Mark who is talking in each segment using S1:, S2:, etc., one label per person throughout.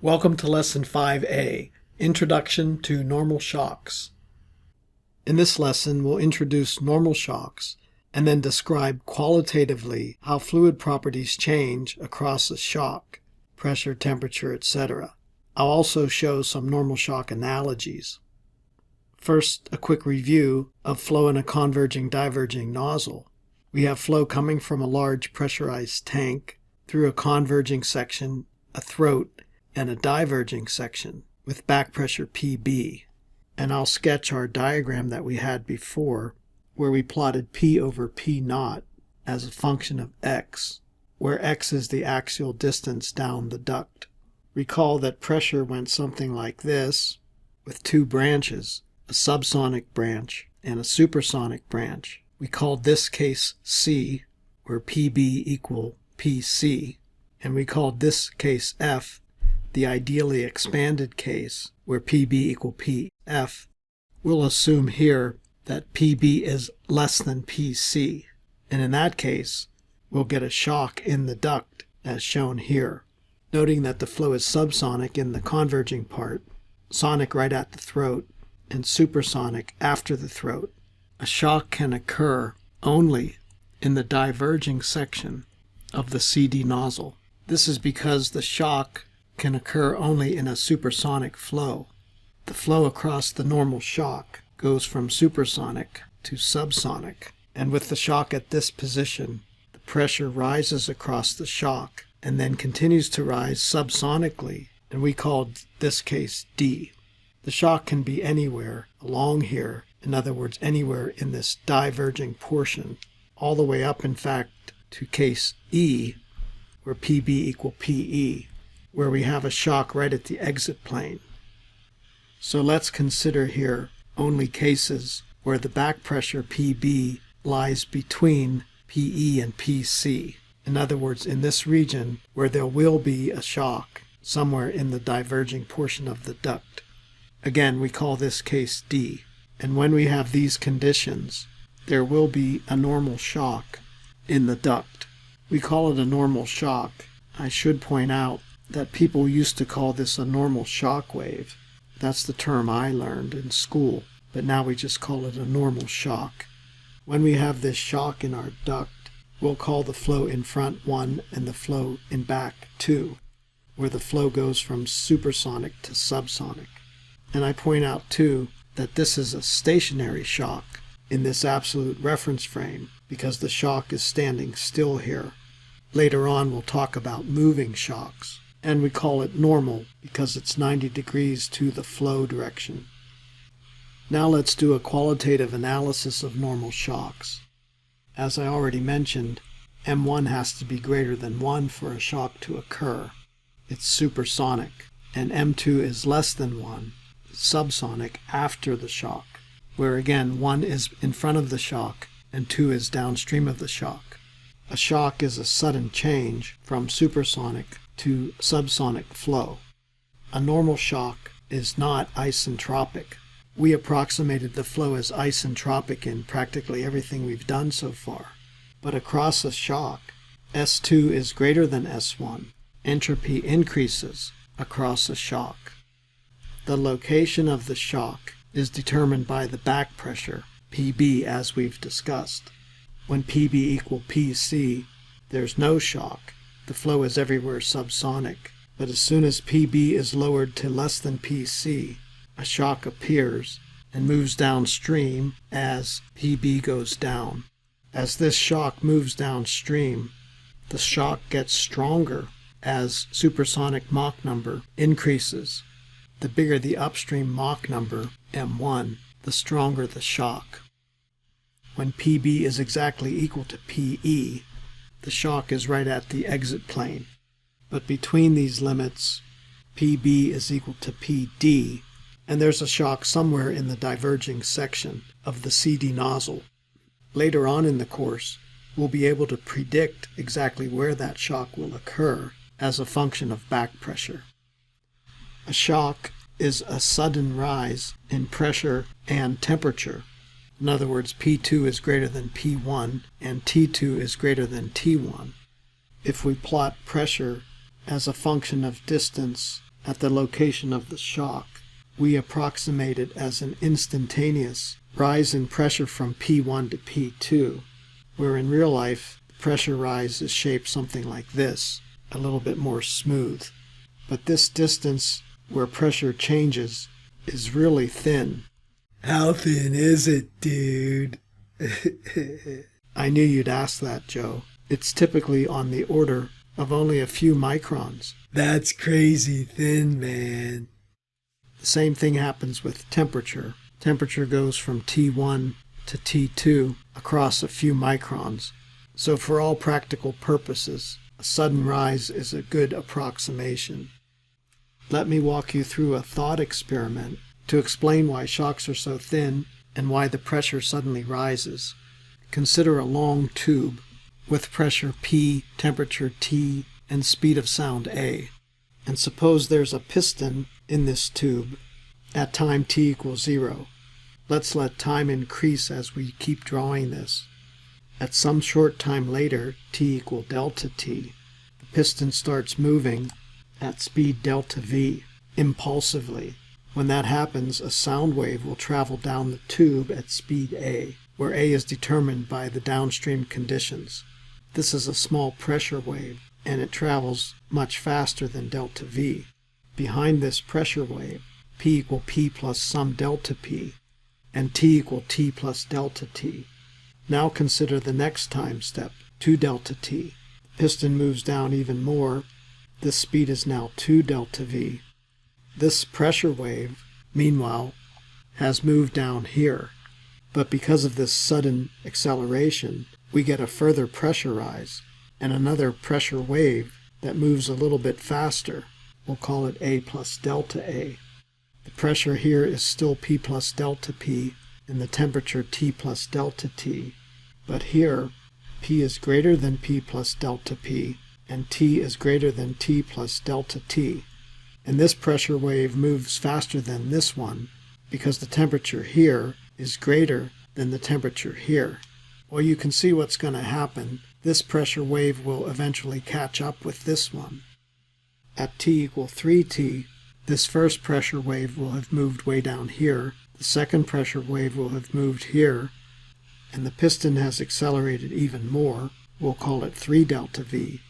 S1: Welcome to Lesson 5A, Introduction to Normal Shocks. In this lesson, we'll introduce normal shocks and then describe qualitatively how fluid properties change across a shock, pressure, temperature, etc. I'll also show some normal shock analogies. First, a quick review of flow in a converging-diverging nozzle. We have flow coming from a large pressurized tank through a converging section, a throat, and a diverging section with back pressure PB. And I'll sketch our diagram that we had before where we plotted P over P naught as a function of x, where x is the axial distance down the duct. Recall that pressure went something like this with two branches, a subsonic branch and a supersonic branch. We called this case C, where PB equal PC, and we called this case F the ideally expanded case, where PB equal PF. We'll assume here that PB is less than PC, and in that case, we'll get a shock in the duct, as shown here. Noting that the flow is subsonic in the converging part, sonic right at the throat, and supersonic after the throat. A shock can occur only in the diverging section of the CD nozzle. This is because the shock can occur only in a supersonic flow. The flow across the normal shock goes from supersonic to subsonic, and with the shock at this position, the pressure rises across the shock and then continues to rise subsonically, and we called this case D. The shock can be anywhere along here, in other words, anywhere in this diverging portion, all the way up, in fact, to case E, where PB equal PE, where we have a shock right at the exit plane. So let's consider here only cases where the back pressure PB lies between PE and PC. In other words, in this region where there will be a shock somewhere in the diverging portion of the duct. Again, we call this case D. And when we have these conditions, there will be a normal shock in the duct. We call it a normal shock. I should point out that people used to call this a normal shock wave. That's the term I learned in school, but now we just call it a normal shock. When we have this shock in our duct, we'll call the flow in front 1 and the flow in back 2, where the flow goes from supersonic to subsonic. And I point out too that this is a stationary shock in this absolute reference frame because the shock is standing still here. Later on we'll talk about moving shocks. And we call it normal because it's 90 degrees to the flow direction. Now let's do a qualitative analysis of normal shocks. As I already mentioned, M1 has to be greater than 1 for a shock to occur. It's supersonic. And M2 is less than 1, subsonic after the shock, where again 1 is in front of the shock and 2 is downstream of the shock. A shock is a sudden change from supersonic to subsonic flow. A normal shock is not isentropic. We approximated the flow as isentropic in practically everything we've done so far. But across a shock, S2 is greater than S1. Entropy increases across a shock. The location of the shock is determined by the back pressure, PB, as we've discussed. When PB equal PC, there's no shock. The flow is everywhere subsonic, but as soon as PB is lowered to less than PC, a shock appears and moves downstream as PB goes down. As this shock moves downstream, the shock gets stronger as supersonic Mach number increases. The bigger the upstream Mach number, M1, the stronger the shock. When PB is exactly equal to PE, the shock is right at the exit plane. But between these limits, PB is equal to PD, and there's a shock somewhere in the diverging section of the CD nozzle. Later on in the course, we'll be able to predict exactly where that shock will occur as a function of back pressure. A shock is a sudden rise in pressure and temperature. In other words, P2 is greater than P1 and T2 is greater than T1. If we plot pressure as a function of distance at the location of the shock, we approximate it as an instantaneous rise in pressure from P1 to P2, where in real life, the pressure rise is shaped something like this, a little bit more smooth. But this distance where pressure changes is really thin. How thin is it, dude? I knew you'd ask that, Joe. It's typically on the order of only a few microns. That's crazy thin, man. The same thing happens with temperature. Temperature goes from T1 to T2 across a few microns. So for all practical purposes, a sudden rise is a good approximation. Let me walk you through a thought experiment to explain why shocks are so thin and why the pressure suddenly rises. Consider a long tube with pressure P, temperature T, and speed of sound A. And suppose there's a piston in this tube at time t equals 0. Let's let time increase as we keep drawing this. At some short time later, t equal delta t, the piston starts moving at speed delta v, impulsively. When that happens, a sound wave will travel down the tube at speed a, where a is determined by the downstream conditions. This is a small pressure wave, and it travels much faster than delta v. Behind this pressure wave, p equal p plus some delta p, and t equal t plus delta t. Now consider the next time step, 2 delta t. The piston moves down even more. This speed is now 2 delta v. This pressure wave, meanwhile, has moved down here. But because of this sudden acceleration, we get a further pressure rise and another pressure wave that moves a little bit faster. We'll call it A plus delta A. The pressure here is still P plus delta P and the temperature T plus delta T. But here, P is greater than P plus delta P and T is greater than T plus delta T. And this pressure wave moves faster than this one because the temperature here is greater than the temperature here. Well, you can see what's going to happen. This pressure wave will eventually catch up with this one. At t equal 3t, this first pressure wave will have moved way down here, the second pressure wave will have moved here, and the piston has accelerated even more. We'll call it 3 delta v.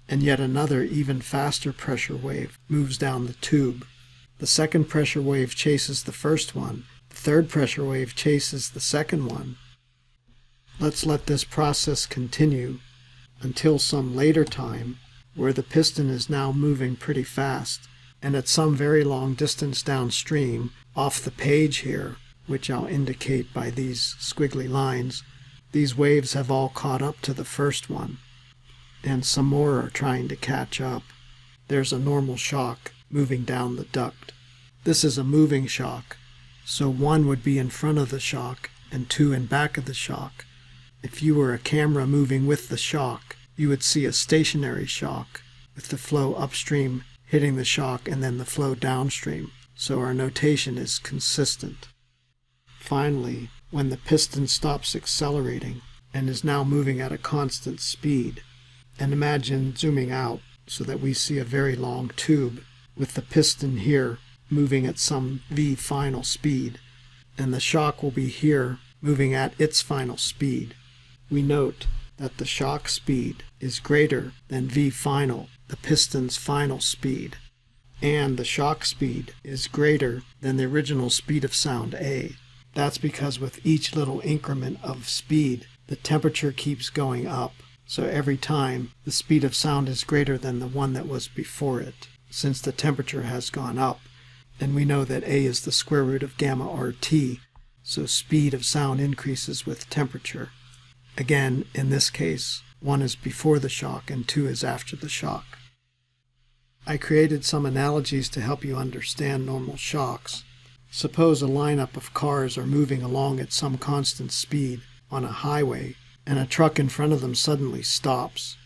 S1: And yet another even faster pressure wave moves down the tube. The second pressure wave chases the first one. The third pressure wave chases the second one. Let's let this process continue until some later time where the piston is now moving pretty fast, and at some very long distance downstream, off the page here, which I'll indicate by these squiggly lines, these waves have all caught up to the first one, and some more are trying to catch up. There's a normal shock moving down the duct. This is a moving shock, so 1 would be in front of the shock and 2 in back of the shock. If you were a camera moving with the shock, you would see a stationary shock with the flow upstream hitting the shock and then the flow downstream, so our notation is consistent. Finally, when the piston stops accelerating and is now moving at a constant speed, and imagine zooming out so that we see a very long tube with the piston here moving at some v final speed, and the shock will be here moving at its final speed. We note that the shock speed is greater than v final, the piston's final speed, and the shock speed is greater than the original speed of sound A. That's because with each little increment of speed, the temperature keeps going up. So every time, the speed of sound is greater than the one that was before it, since the temperature has gone up. And we know that A is the square root of gamma RT, so speed of sound increases with temperature. Again, in this case, 1 is before the shock and 2 is after the shock. I created some analogies to help you understand normal shocks. Suppose a lineup of cars are moving along at some constant speed on a highway, and a truck in front of them suddenly stops.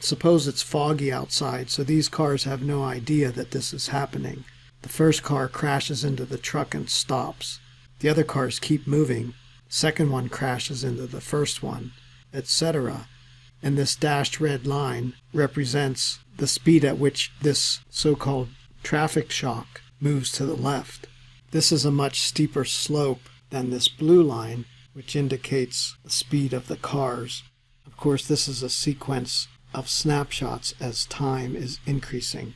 S1: Suppose it's foggy outside, so these cars have no idea that this is happening. The first car crashes into the truck and stops. The other cars keep moving. The second one crashes into the first one, etc. And this dashed red line represents the speed at which this so-called traffic shock moves to the left. This is a much steeper slope than this blue line, which indicates the speed of the cars. Of course, this is a sequence of snapshots as time is increasing.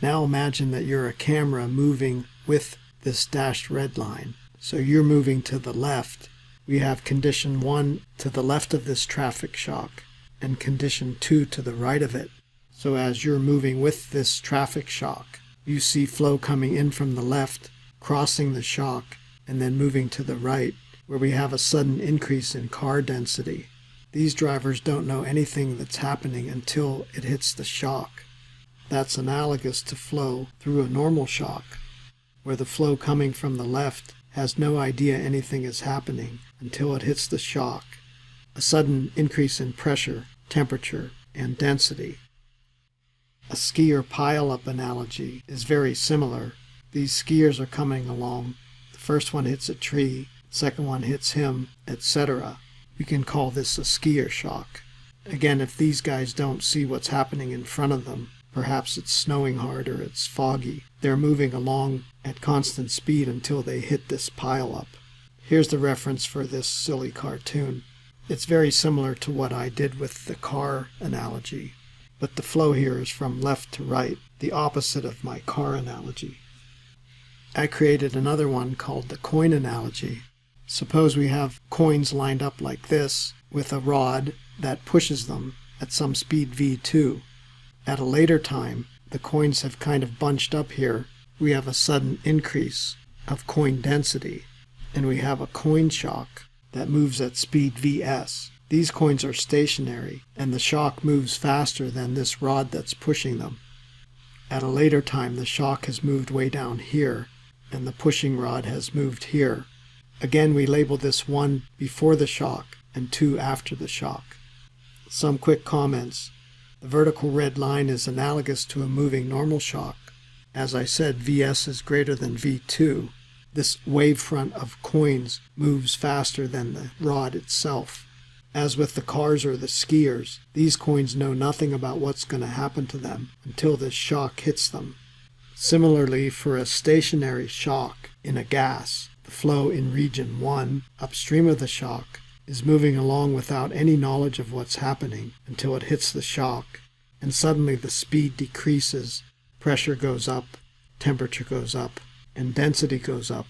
S1: Now imagine that you're a camera moving with this dashed red line. So you're moving to the left. We have condition 1 to the left of this traffic shock and condition 2 to the right of it. So as you're moving with this traffic shock, you see flow coming in from the left, crossing the shock, and then moving to the right, where we have a sudden increase in car density. These drivers don't know anything that's happening until it hits the shock. That's analogous to flow through a normal shock, where the flow coming from the left has no idea anything is happening until it hits the shock, a sudden increase in pressure, temperature, and density. A skier pile-up analogy is very similar. These skiers are coming along. The first one hits a tree, the second one hits him, etc. We can call this a skier shock. Again, if these guys don't see what's happening in front of them, perhaps it's snowing hard or it's foggy, they're moving along at constant speed until they hit this pile-up. Here's the reference for this silly cartoon. It's very similar to what I did with the car analogy, but the flow here is from left to right, the opposite of my car analogy. I created another one called the coin analogy. Suppose we have coins lined up like this with a rod that pushes them at some speed v2. At a later time, the coins have kind of bunched up here. We have a sudden increase of coin density, and we have a coin shock that moves at speed vs. These coins are stationary, and the shock moves faster than this rod that's pushing them. At a later time, the shock has moved way down here, and the pushing rod has moved here. Again, we label this 1 before the shock and 2 after the shock. Some quick comments. The vertical red line is analogous to a moving normal shock. As I said, Vs is greater than V2. This wavefront of coins moves faster than the rod itself. As with the cars or the skiers, these coins know nothing about what's going to happen to them until this shock hits them. Similarly, for a stationary shock in a gas, the flow in region 1, upstream of the shock, is moving along without any knowledge of what's happening until it hits the shock, and suddenly the speed decreases, pressure goes up, temperature goes up, and density goes up.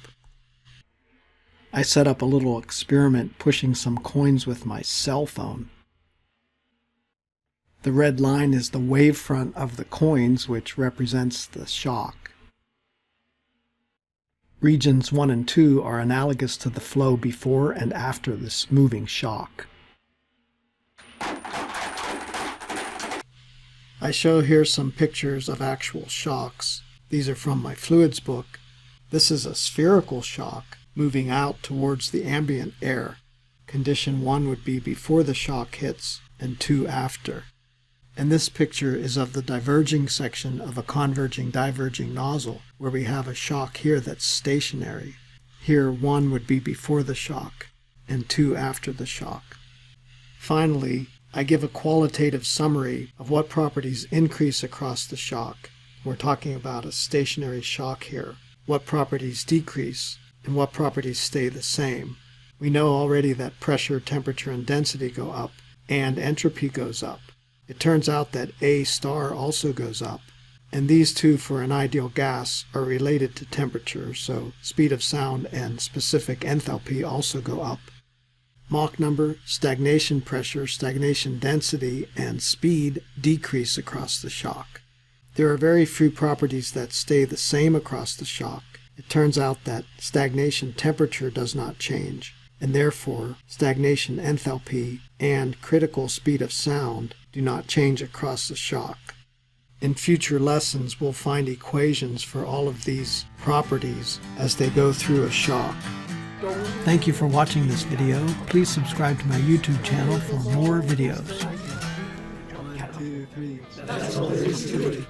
S1: I set up a little experiment pushing some coins with my cell phone. The red line is the wavefront of the coins, which represents the shock. Regions 1 and 2 are analogous to the flow before and after this moving shock. I show here some pictures of actual shocks. These are from my fluids book. This is a spherical shock moving out towards the ambient air. Condition 1 would be before the shock hits and 2 after. And this picture is of the diverging section of a converging-diverging nozzle, where we have a shock here that's stationary. Here 1 would be before the shock and 2 after the shock. Finally, I give a qualitative summary of what properties increase across the shock. We're talking about a stationary shock here. What properties decrease and what properties stay the same. We know already that pressure, temperature, and density go up, and entropy goes up. It turns out that A star also goes up, and these two for an ideal gas are related to temperature, so speed of sound and specific enthalpy also go up. Mach number, stagnation pressure, stagnation density, and speed decrease across the shock. There are very few properties that stay the same across the shock. It turns out that stagnation temperature does not change, and therefore stagnation enthalpy and critical speed of sound do not change across the shock. In future lessons, we'll find equations for all of these properties as they go through a shock. Thank you for watching this video. Please subscribe to my YouTube channel for more videos. 1, 2, 3. That's all there is to it.